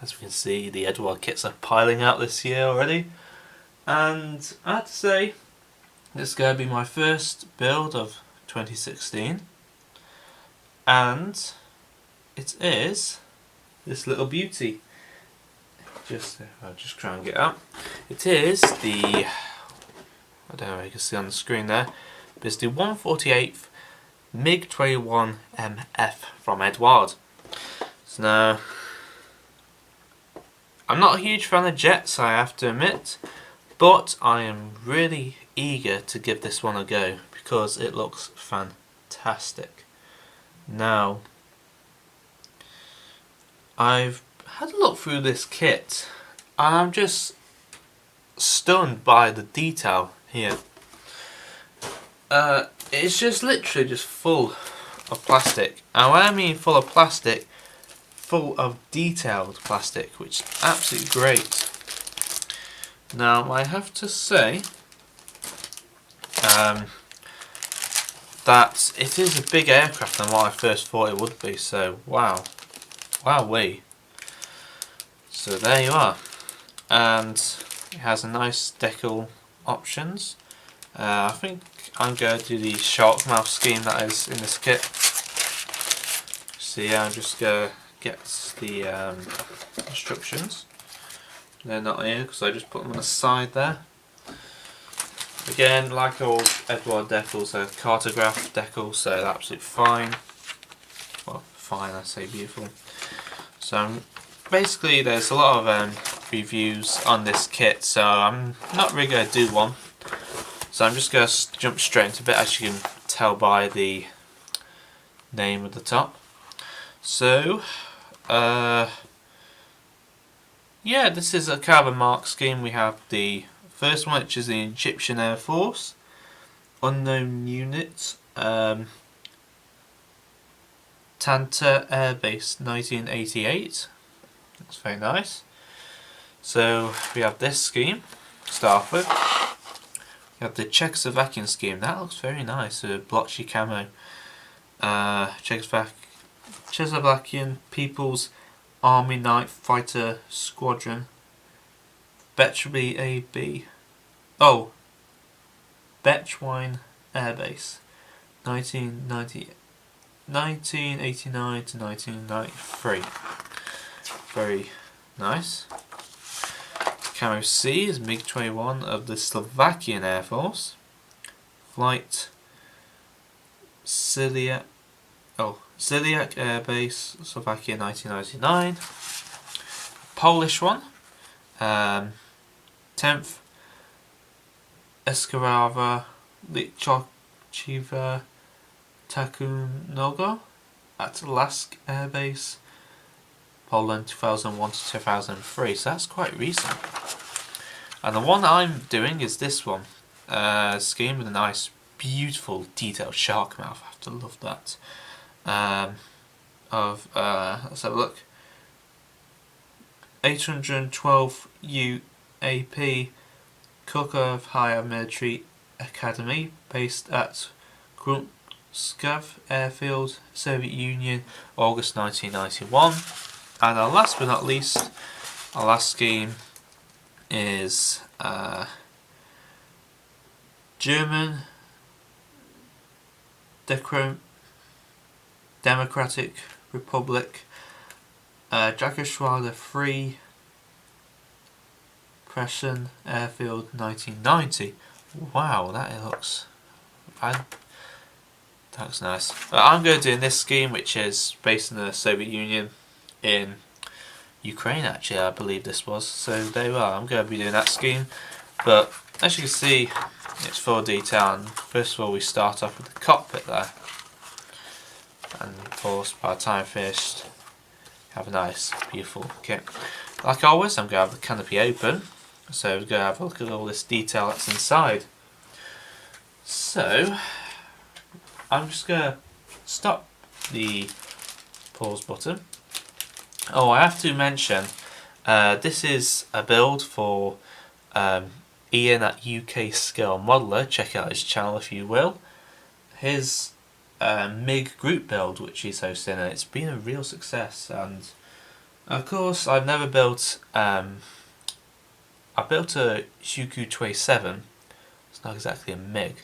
As we can see, the Eduard kits are piling out this year already, and I have to say this is going to be my first build of 2016, and it is this little beauty. I'll just try and get up. It is the, I don't know if you can see on the screen there, but it's the 148th Mig-21MF from Eduard. So now, I'm not a huge fan of jets, I have to admit, but I am really eager to give this one a go because it looks fantastic. Now, I've had a look through this kit and I'm just stunned by the detail here. It's just literally just full of plastic, and when I mean full of plastic, full of detailed plastic, which is absolutely great. Now I have to say that it is a big aircraft than what I first thought it would be, so wowee. So there you are, and it has a nice decal options. I think I'm going to do the shark mouth scheme that is in this kit. So yeah, I'm just going to get the instructions. They're not here because I just put them on the side there. Again, like all Eduard decals, they're cartograph decals, so they're absolutely fine. Well, fine, I say beautiful. So basically there's a lot of reviews on this kit, so I'm not really going to do one. So I'm just going to jump straight into it, as you can tell by the name at the top. So, yeah, this is a kind of a mark scheme. We have the first one, which is the Egyptian Air Force, unknown unit, Tanta Air Base 1988. That's very nice. So we have this scheme to start off with. We have the Czechoslovakian scheme. That looks very nice, a blotchy camo. Czechoslovakian People's Army Night Fighter Squadron. Betchby AB. Oh, Betchwine Air Base, 1989 to 1993. Very nice. Camo C is MiG-21 of the Slovakian Air Force. Flight Ciliac Air Base, Slovakia, 1999. Polish one, 10th Eskarava Lichochiva Takunogo at Lask Air Base, Poland, 2001 to 2003, so that's quite recent. And the one I'm doing is this one, scheme with a nice, beautiful, detailed shark mouth. I have to love that. Let's have a look. 812 UAP, Kharkov Higher Military Academy, based at Krumskov Airfield, Soviet Union, August 1991. And our last but not least, our last scheme is German Democratic Republic, Jagerschwader 3 Pression Airfield, 1990. Wow, that looks nice. I'm going to do this scheme, which is based in the Soviet Union in Ukraine, actually, I believe this was. So there you are, I'm going to be doing that scheme. But as you can see, it's full detail, and first of all we start off with the cockpit there. And of course, by the time finished, have a nice, beautiful kit. Like always, I'm going to have the canopy open, so we're going to have a look at all this detail that's inside. So, I'm just going to stop the pause button. Oh, I have to mention, this is a build for Ian at UKScaleModeller. Check out his channel if you will. His MiG group build, which he's hosting, and it's been a real success, and I think it's going to be a really good build. So yeah, I'm just going to Of course, I've never built. I built a UKScaleModeller. It's not exactly a MiG,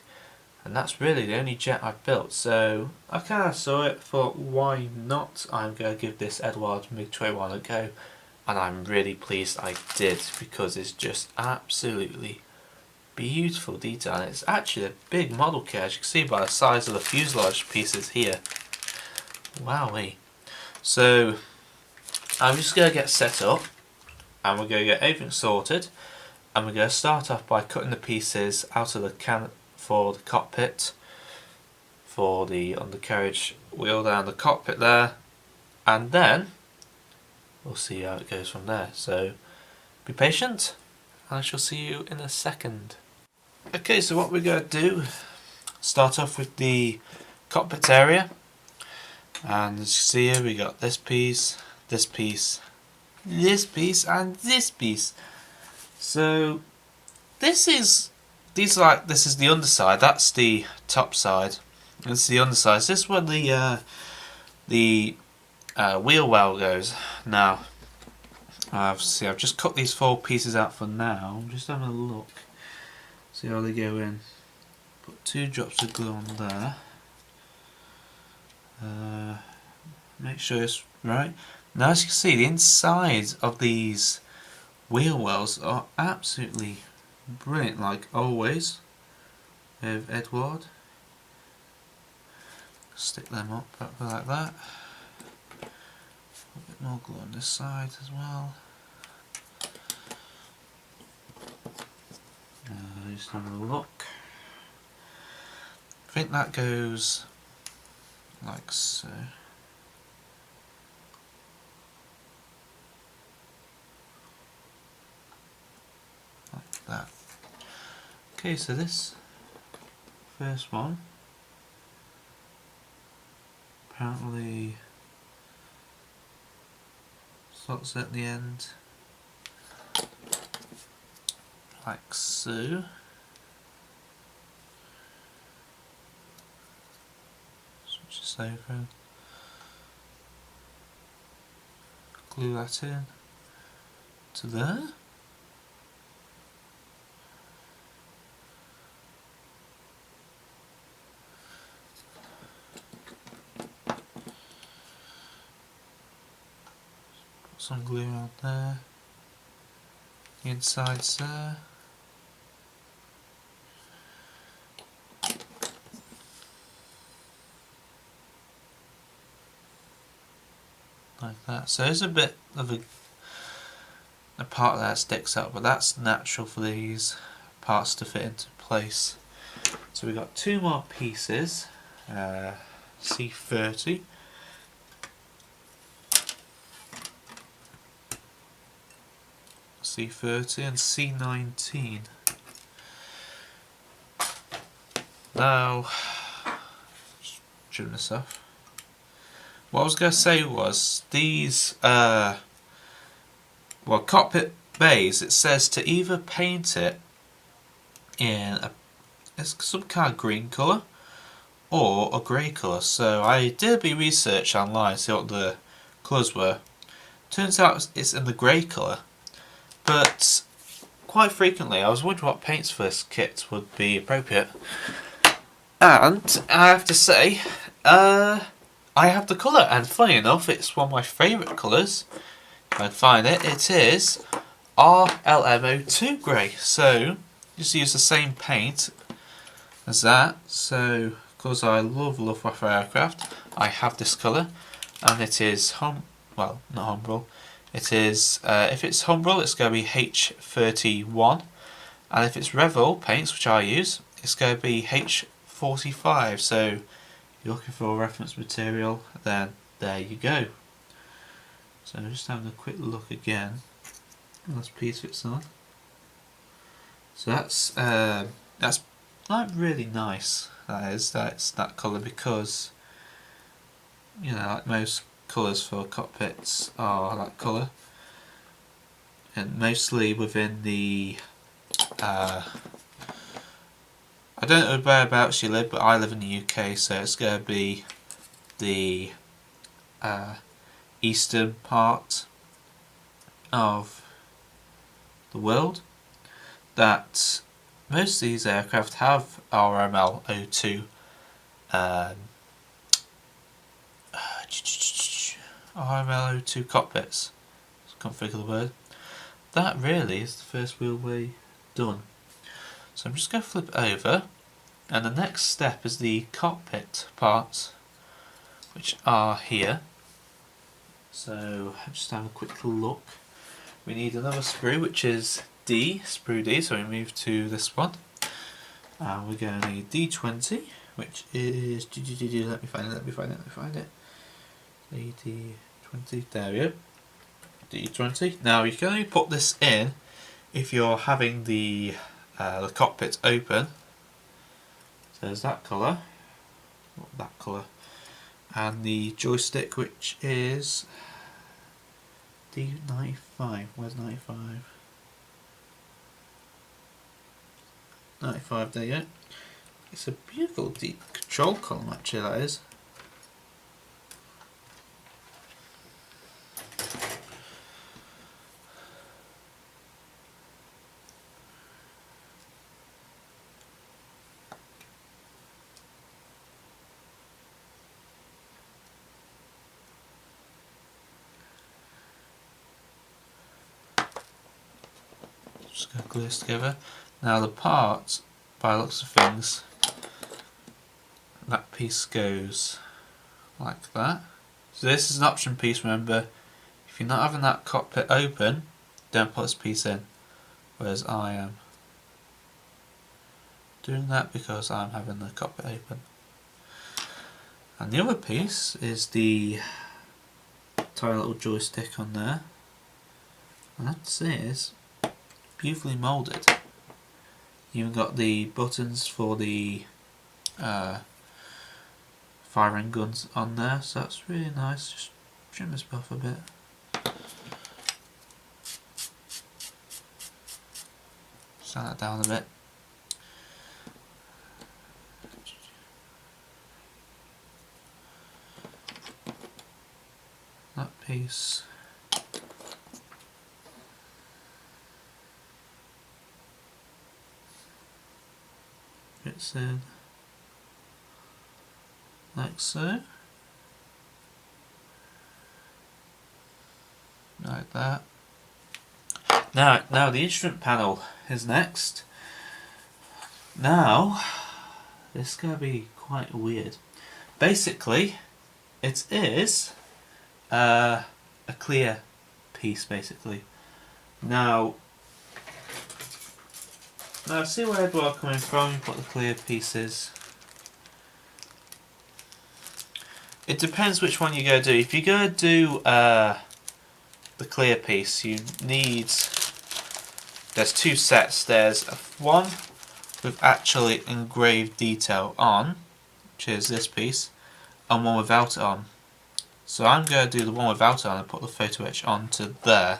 and that's really the only jet I've built. So I kind of saw it, thought, why not? I'm going to give this Eduard Mig-21 a go, and I'm really pleased I did, because it's just absolutely beautiful detail. And it's actually a big model kit, as you can see by the size of the fuselage pieces here. Wowee. So I'm just going to get set up, and we're going to get everything sorted, and we're going to start off by cutting the pieces out of the can for the cockpit, for the undercarriage wheel down the cockpit there, and then we'll see how it goes from there. So be patient, and I shall see you in a second. Okay, so what we're going to do, start off with the cockpit area, and as you see here we got this piece, this piece, this piece, and this piece. So this is the underside. That's the top side. This is the underside. So this is where the wheel well goes. Now, I've just cut these 4 pieces out for now. I'm just having a look, see how they go in. Put 2 drops of glue on there. Make sure it's right. Now, as you can see, the inside of these wheel wells are absolutely brilliant, like always with Eduard. Stick them up like that. A bit more glue on this side as well. Just have a look. I think that goes like so. Like that. Okay, so this first one apparently slots at the end like so. Switch this over, glue that in to there. Put some glue on there. The inside's there. Like that. So there's a bit of a part that sticks out, but that's natural for these parts to fit into place. So we've got 2 more pieces, C30. C30 and C19. Now, just trim this off. What I was going to say was, these, cockpit bays, it says to either paint it in some kind of green colour or a grey colour. So I did a bit of research online to see what the colours were. Turns out it's in the grey colour, but quite frequently I was wondering what paints for this kit would be appropriate. And I have to say, I have the colour, and funny enough, it's one of my favourite colours. If I can find it, it is RLMO2 Grey. So, just use the same paint as that. So, because I love Luftwaffe aircraft, I have this colour, and it is not Humbrol. It is, if it's Humbrol, it's going to be H31, and if it's Revol paints, which I use, it's going to be H45. So, you're looking for a reference material, then there you go. So just having a quick look again. This piece fits on. So that's like really nice. That's that colour, because you know, like most colours for cockpits are that colour, and mostly within the I don't know whereabouts you live, but I live in the UK, so it's going to be the eastern part of the world that most of these aircraft have RML-02 RML-02 cockpits. I can't think of the word. That really is the first wheelway done. So I'm just going to flip it over, and the next step is the cockpit parts, which are here. So just have a quick look. We need another sprue, which is D, sprue D, so we move to this one. And we're going to need D20, which is, let me find it. D20, there we go. D20. Now you can only put this in if you're having the cockpit open. So there's that colour, and the joystick, which is D95. Where's 95? 95, there you go. It's a beautiful deep control column, actually, that is. Just going to glue this together. Now the part, by the looks of things, that piece goes like that. So this is an option piece, remember. If you're not having that cockpit open, don't put this piece in. Whereas I am doing that because I'm having the cockpit open. And the other piece is the tiny little joystick on there. And that is beautifully moulded. You even got the buttons for the firing guns on there, so that's really nice. Just trim this off a bit. Sand that down a bit. That piece. Fits in like so. Like that. Now the instrument panel is next. Now this is going to be quite weird. Basically, it is a clear piece. Basically, now see where Eduard coming from. What the clear pieces. It depends which one you go do. If you go do the clear piece, you need. There's two sets. There's one with actually engraved detail on, which is this piece, and one without it on. So I'm going to do the one without it on and put the photo etch onto there.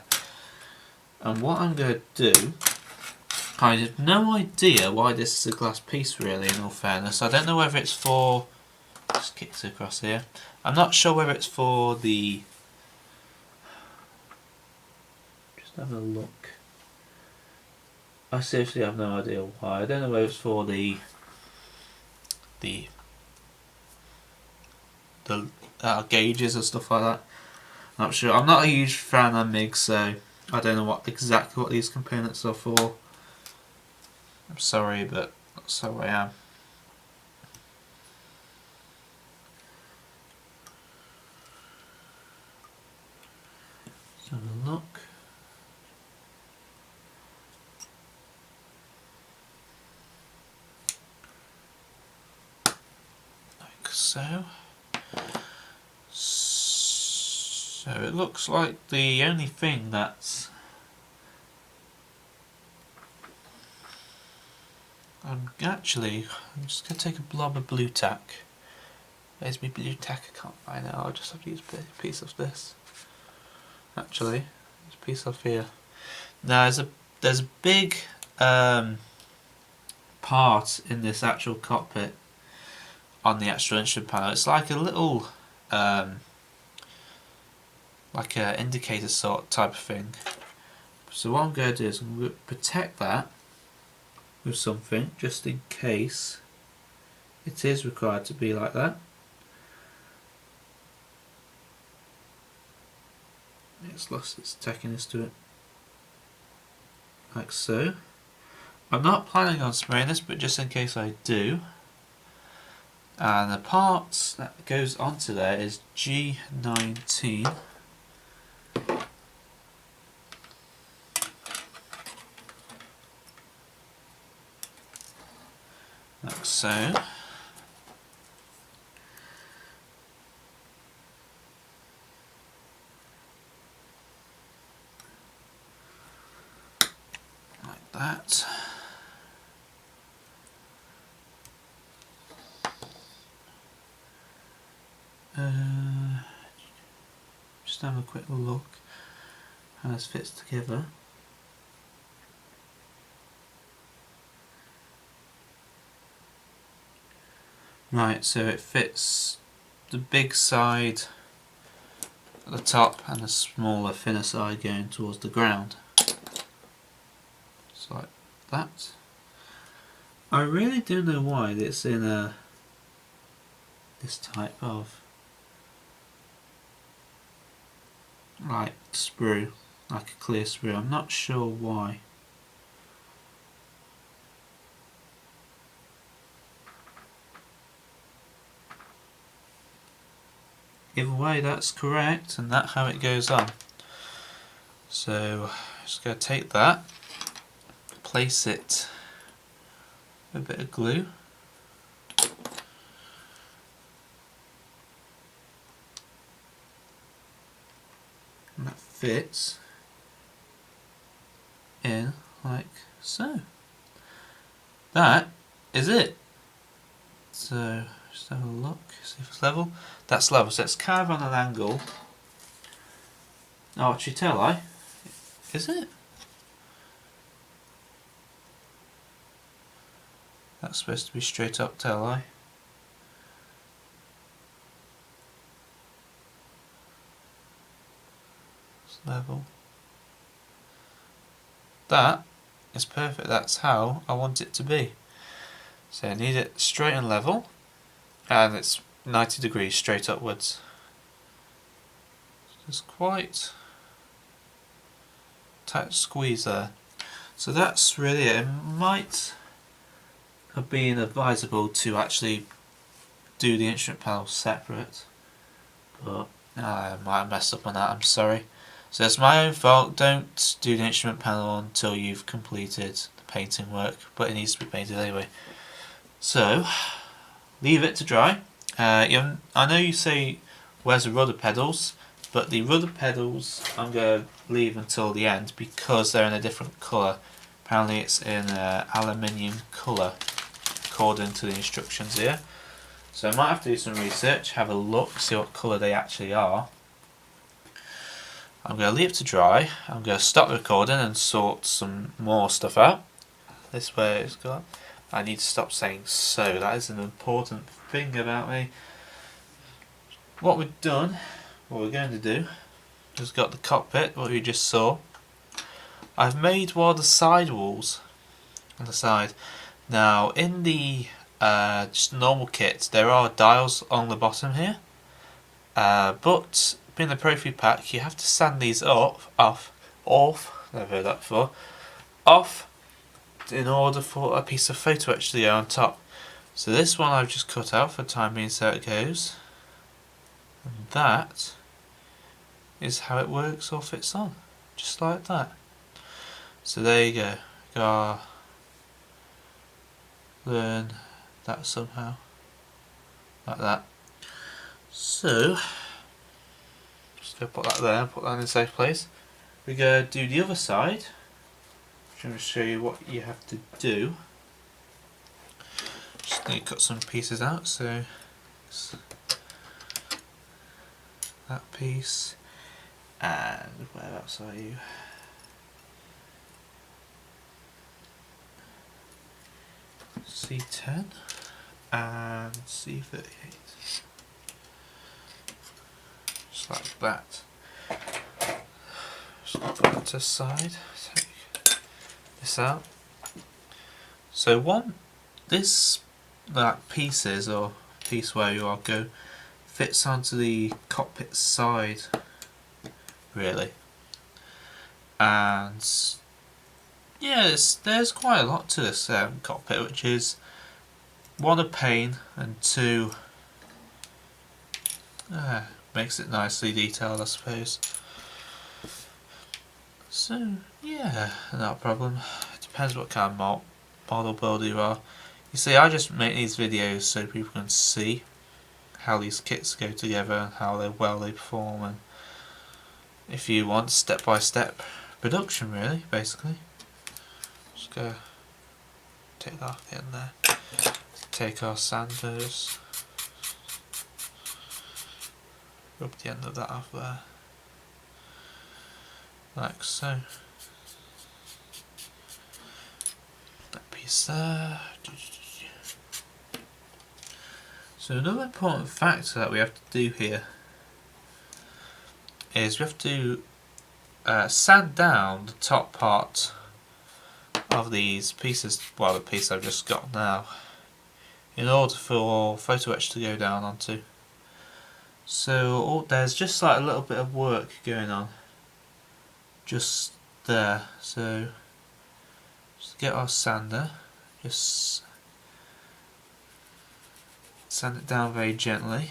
And what I'm going to do, I have no idea why this is a glass piece really, in all fairness. I don't know whether it's for, just kicks across here, I'm not sure whether it's for the, just have a look. I seriously have no idea why. I don't know whether it's for the gauges and stuff like that. I'm not sure. I'm not a huge fan of MiG, so I don't know exactly what these components are for. I'm sorry, but that's how I am. Let's have a look. Like so. So it looks like the only thing that's I'm just going to take a blob of blue tack. There's my blue tack, I can't find it. I'll just have to use a piece of this. Actually, there's a piece off here. Now there's a big part in this actual cockpit on the actual instrument panel. It's like a little like an indicator sort type of thing. So what I'm going to do is I'm going to protect that with something just in case it is required to be like that. It's lost its tackiness to it. Like so. I'm not planning on spraying this, but just in case I do. And the part that goes onto there is G19. Like so. Like that. Just have a quick look how this fits together. Right, so it fits the big side at the top and the smaller, thinner side going towards the ground. Just like that. I really don't know why it's in this type of like sprue, like a clear sprue. I'm not sure why. Either way, that's correct, and that's how it goes on. So, just going to take that, place it with a bit of glue. And that fits in like so. That is it. So, just have a look, see if it's level. That's level, so it's kind of on an angle. Oh, actually, tell I. Is it? That's supposed to be straight up, tell I. It's level. That is perfect, that's how I want it to be. So I need it straight and level, and it's 90 degrees straight upwards. It's quite tight squeeze there. So that's really it. It might have been advisable to actually do the instrument panel separate, but I might have messed up on that, I'm sorry. So it's my own fault. Don't do the instrument panel until you've completed the painting work, but it needs to be painted anyway. So leave it to dry. I know you say where's the rudder pedals, but the rudder pedals I'm going to leave until the end because they're in a different colour. Apparently it's in aluminium colour according to the instructions here. So I might have to do some research, have a look, see what colour they actually are. I'm going to leave it to dry. I'm going to stop the recording and sort some more stuff out. This way it's got. I need to stop saying so, that is an important thing about me. What we've done, what we're going to do, is got the cockpit, what you just saw. I've made one of the side walls on the side. Now in the just normal kit there are dials on the bottom here, but being the Pro 3 pack you have to sand these off, never heard that before, off in order for a piece of photo etch to go on top. So this one I've just cut out for the time being, so it goes. And that is how it works or fits on, just like that. So there you go. Gotta learn that somehow, like that. So just gonna put that there, put that in a safe place. We're gonna do the other side. I'm going to show you what you have to do. Just need to cut some pieces out, so that piece, and where else are you? C10 and C38. Just like that. Just put that to the side. Take this out. So this like pieces or piece where you are go fits onto the cockpit side really, and yeah, there's quite a lot to this cockpit, which is one, a pain, and two, makes it nicely detailed, I suppose. So yeah, not a problem. It depends what kind of model builder you are. You see, I just make these videos so people can see how these kits go together and how well they perform, and if you want step-by-step production really, basically. Just go take that off the end there. Take our sanders, rub the end of that off there, like so. That piece there. So another important factor that we have to do here is we have to sand down the top part of these pieces, well, the piece I've just got now, in order for photo etch to go down onto. So there's just like a little bit of work going on just there. So just get our sander, just sand it down very gently.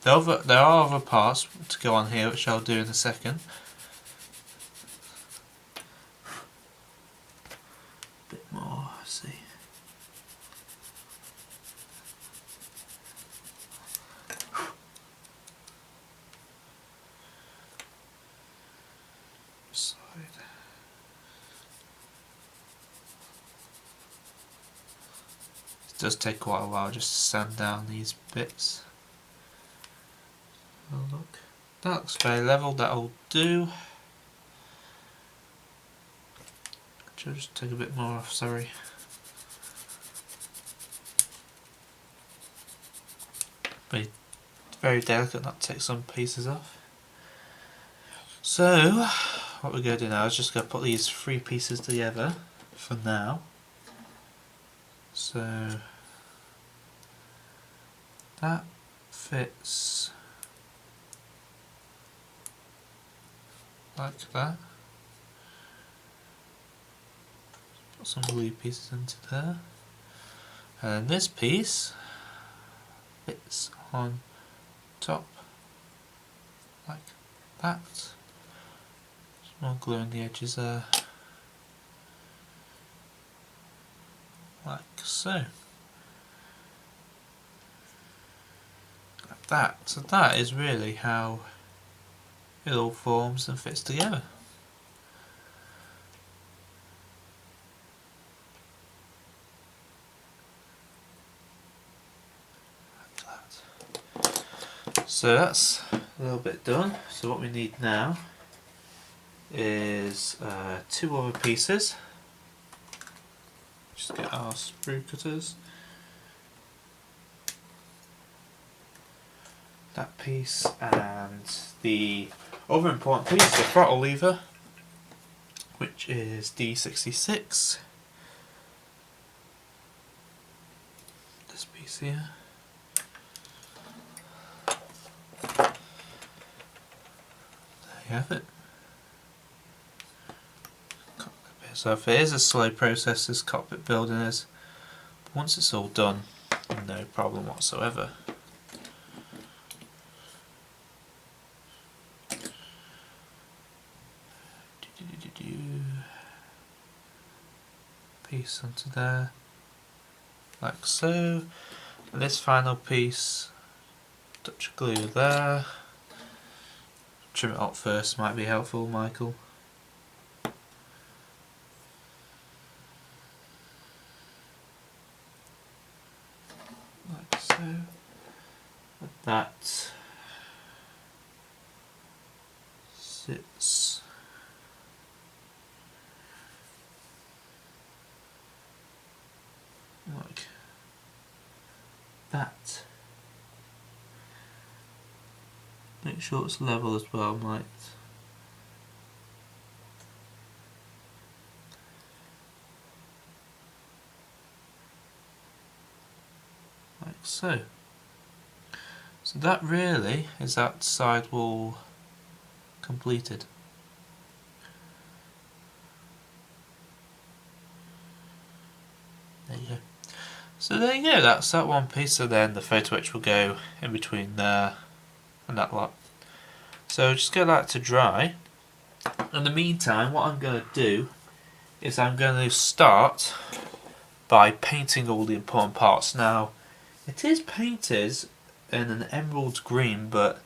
There are other parts to go on here, which I'll do in a second. A bit more, see. Side. It does take quite a while just to sand down these bits. Oh look, that looks very level, that'll do. I'll just take a bit more off, sorry. But very delicate not to take some pieces off. So, what we're going to do now is just going to put these three pieces together for now. So, that fits like that. Put some glue pieces into there. And this piece fits on top like that. Some more glue on the edges there. Like so. Like that. So that is really how it all forms and fits together. So that's a little bit done. So what we need now is two other pieces. Just get our sprue cutters. That piece and the other important piece, the throttle lever, which is D66. This piece here. There you have it. So if it is a slow process, this cockpit building is, but once it's all done, no problem whatsoever. Piece onto there, like so. And this final piece, touch of glue there. Trim it up first, might be helpful, Michael. Like so. And that sits like that. Make sure it's level as well, Mike. so. So that really is that side wall completed. There you go. So there you go, that's that one piece. So then the photo etch will go in between there and that lot. So just get that to dry. In the meantime, what I'm going to do is I'm going to start by painting all the important parts. Now, it is painted in an emerald green, but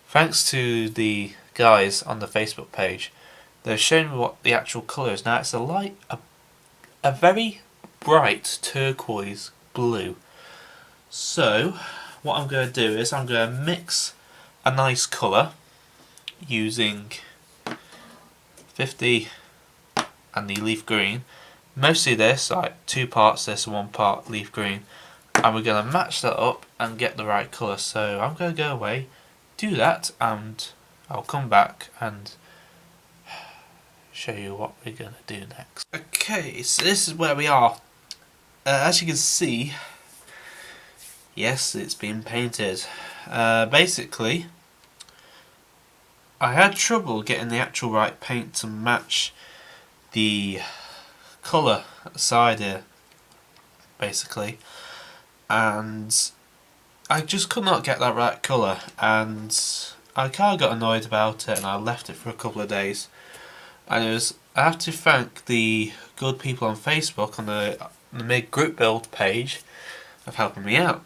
thanks to the guys on the Facebook page, they've shown me what the actual colour is. Now, it's a very bright turquoise blue. So, what I'm going to do is I'm going to mix a nice colour using 50 and the leaf green. Mostly this, like 2 parts this and 1 part leaf green. And we're going to match that up and get the right colour. So I'm going to go away, do that, and I'll come back and show you what we're going to do next. Okay, so this is where we are. As you can see, yes, it's been painted. Basically, I had trouble getting the actual right paint to match the colour at the side here, basically, and I just could not get that right colour, and I kind of got annoyed about it and I left it for a couple of days. And I have to thank the good people on Facebook on the Mig group build page of helping me out.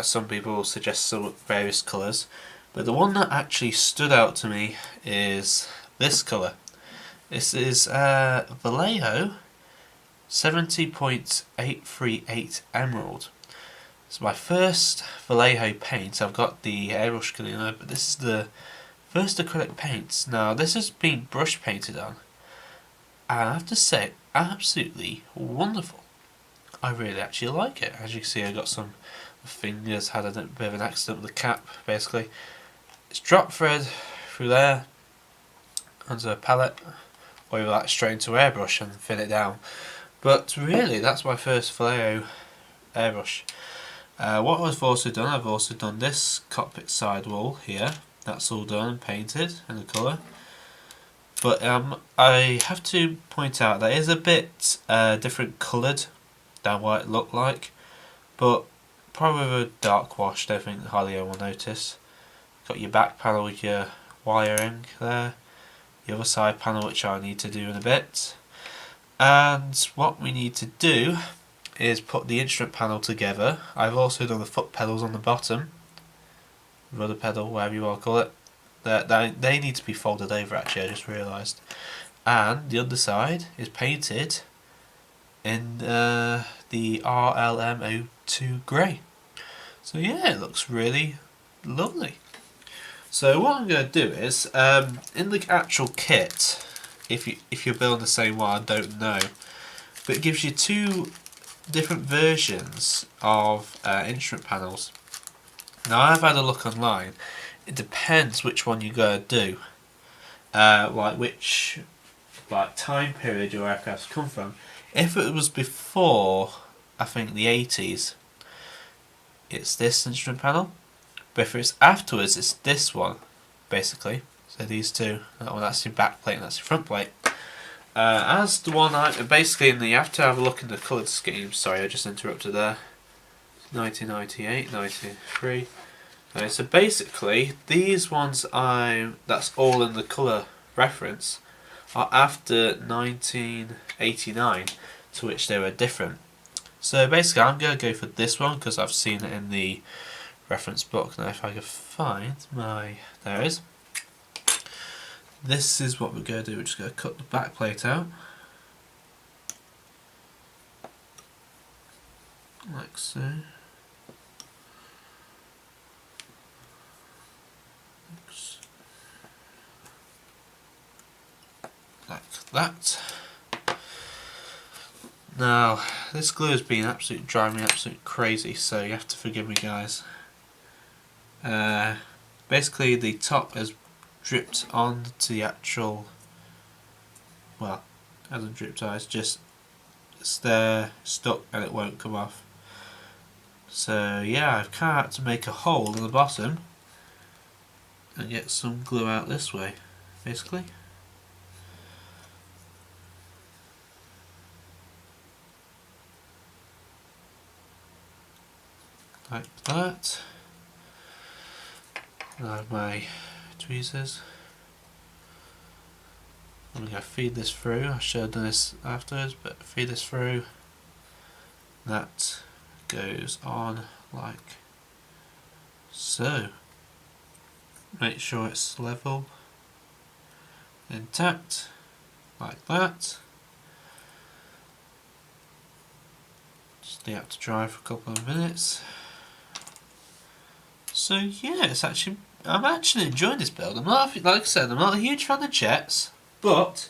Some people suggest some various colours, but the one that actually stood out to me is this colour. This is Vallejo 70.838 Emerald. It's my first Vallejo paint. I've got the airbrush cleaner, but this is the first acrylic paint. Now this has been brush painted on, and I have to say, absolutely wonderful. I really actually like it. As you can see, I got some fingers, had a bit of an accident with the cap, basically. It's drop thread through there onto a palette, or you like straight into airbrush and thin it down. But really, that's my first Vallejo airbrush. What I've also done this cockpit sidewall here. That's all done and painted in the colour. But I have to point out that it is a bit different coloured than what it looked like. But probably with a dark wash, don't think hardly anyone will notice. Got your back panel with your wiring there. The other side panel, which I need to do in a bit. And what we need to do is put the instrument panel together. I've also done the foot pedals on the bottom, rudder pedal, whatever you want to call it. They need to be folded over, actually, I just realised. And the underside is painted in the RLM02 grey. So yeah, it looks really lovely. So what I'm going to do is, in the actual kit, if you're building the same one, I don't know, but it gives you 2 different versions of instrument panels. Now I've had a look online. It depends which one you're going to do, like which time period your aircraft's come from. If it was before, I think, the 80s, it's this instrument panel. But if it's afterwards, it's this one, basically. So these two. That one, that's your back plate and that's your front plate. As the one basically you have to have a look in the coloured scheme. Sorry, I just interrupted there. 1998, 93. So basically, these ones that's all in the colour reference are after 1989, to which they were different. So basically, I'm going to go for this one because I've seen it in the reference book. Now if I can find there it is. This is what we're going to do. We're just going to cut the back plate out like so. Like that. Now this glue has been driving me absolutely crazy, so you have to forgive me, guys. Basically the top has dripped on to the actual, well, it hasn't dripped on, it's there stuck and it won't come off. So yeah, I've kind of had to make a hole in the bottom and get some glue out this way, basically. Like that. I have my tweezers. I'm going to feed this through. I should have done this afterwards, but feed this through. That goes on like so. Make sure it's level, intact, like that. Just leave it to dry for a couple of minutes. So yeah, I'm actually enjoying this build. I'm not, like I said, I'm not a huge fan of jets, but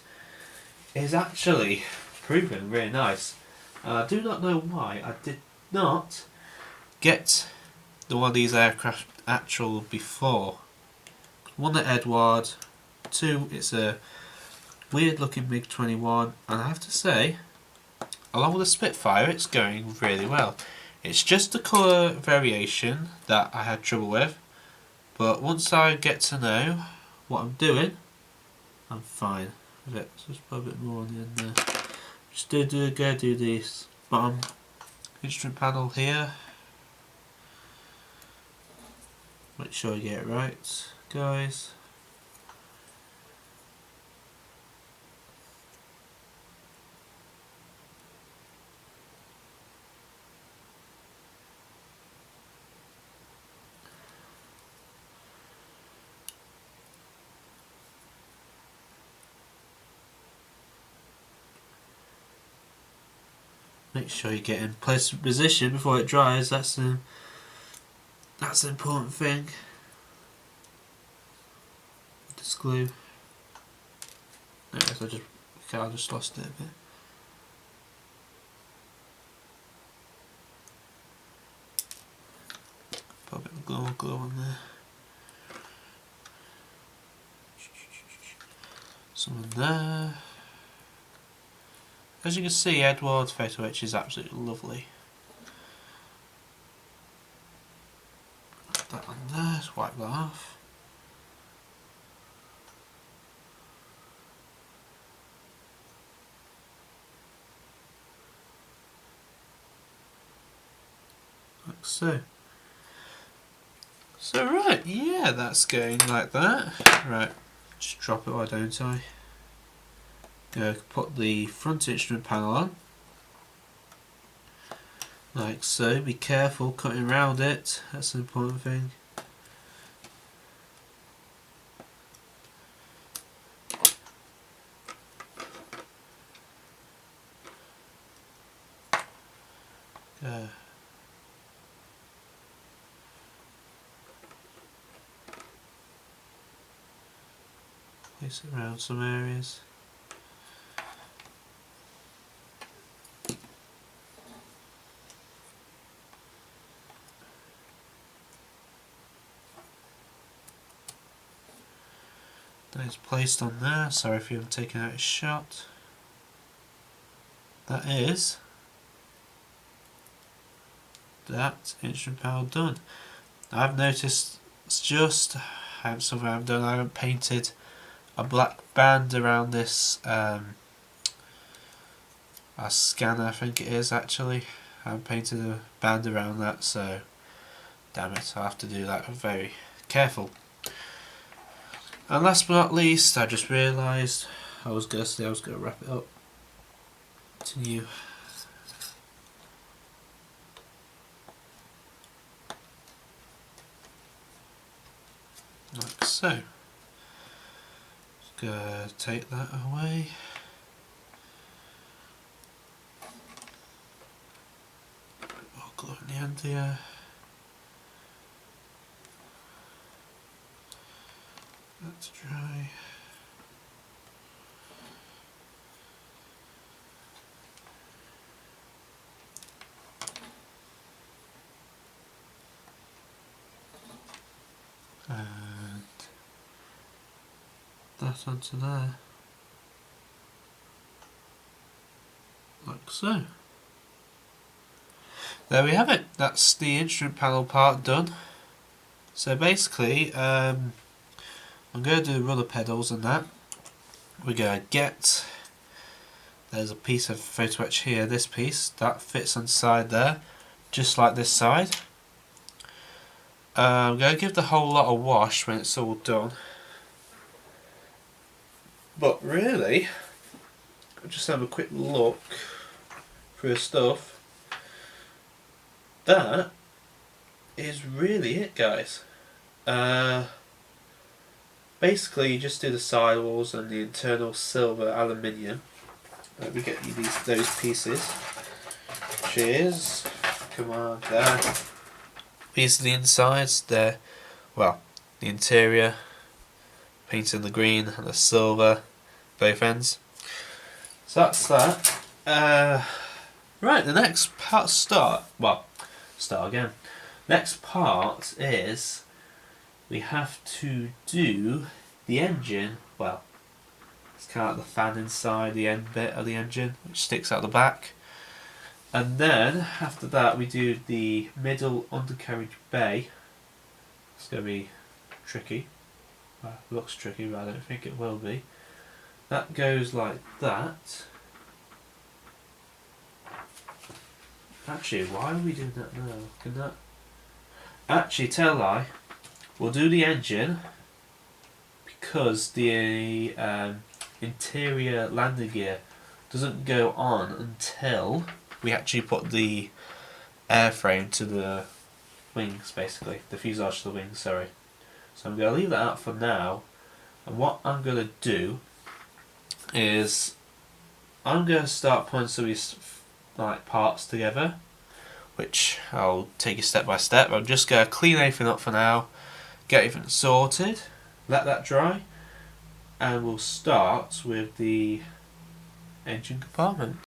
it's actually proving really nice. I do not know why I did not get one of these aircraft actual before. One, the Eduard. Two, it's a weird looking Mig-21, and I have to say, along with the Spitfire, it's going really well. It's just the colour variation that I had trouble with, but once I get to know what I'm doing, I'm fine with it. So just put a bit more on the end there. Just do this bottom instrument panel here. Make sure you get it right, guys. Make sure you get in place position before it dries. That's an important thing. This glue. Anyways, I just lost it a bit. Put a bit of glue on there. Some in there. As you can see, Eduard's photo etch is absolutely lovely. Put that on there, just wipe that off. Like so. So right, yeah, that's going like that. Right, just drop it, why don't I? Put the front instrument panel on. Like so, be careful cutting around it, that's an important thing. Place it around some areas. That is placed on there. Sorry if you haven't taken out a shot. That is that instrument panel done. I've noticed it's just something I've done. I haven't painted a black band around this a scanner, I think it is actually. I haven't painted a band around that, so damn it, I'll have to do that. Very careful. And last but not least, I just realised I was going to wrap it up. Continue. Like so. Just gonna take that away. I'll glue it in the end here. That's dry. And that onto there. Like so. there we have it. That's the instrument panel part done. So basically, I'm going to do rudder pedals and that. We're going to get, there's a piece of photo etch here, this piece, that fits inside there, just like this side. I'm going to give the whole lot a wash when it's all done. But really, I'll just have a quick look through stuff. That is really it, guys. Basically, you just do the sidewalls and the internal silver aluminium. Let me get you those pieces. Cheers. Come on, there. Piece of the insides there. Well, the interior painted in the green and the silver, both ends. So that's that. Right, the next part start again. Next part is we have to do the engine. Well, it's kind of like the fan inside the end bit of the engine, which sticks out the back. And then after that we do the middle undercarriage bay. It's going to be tricky. Well, it looks tricky, but I don't think it will be. That goes like that. Actually, why are we doing that now? Can that... Actually, tell a lie. We'll do the engine because the interior landing gear doesn't go on until we actually put the airframe to the wings, basically. The fuselage to the wings, sorry. So I'm going to leave that out for now. And what I'm going to do is I'm going to start putting some of these parts together, which I'll take you step by step. I'm just going to clean everything up for now, get everything sorted, let that dry, and we'll start with the engine compartment.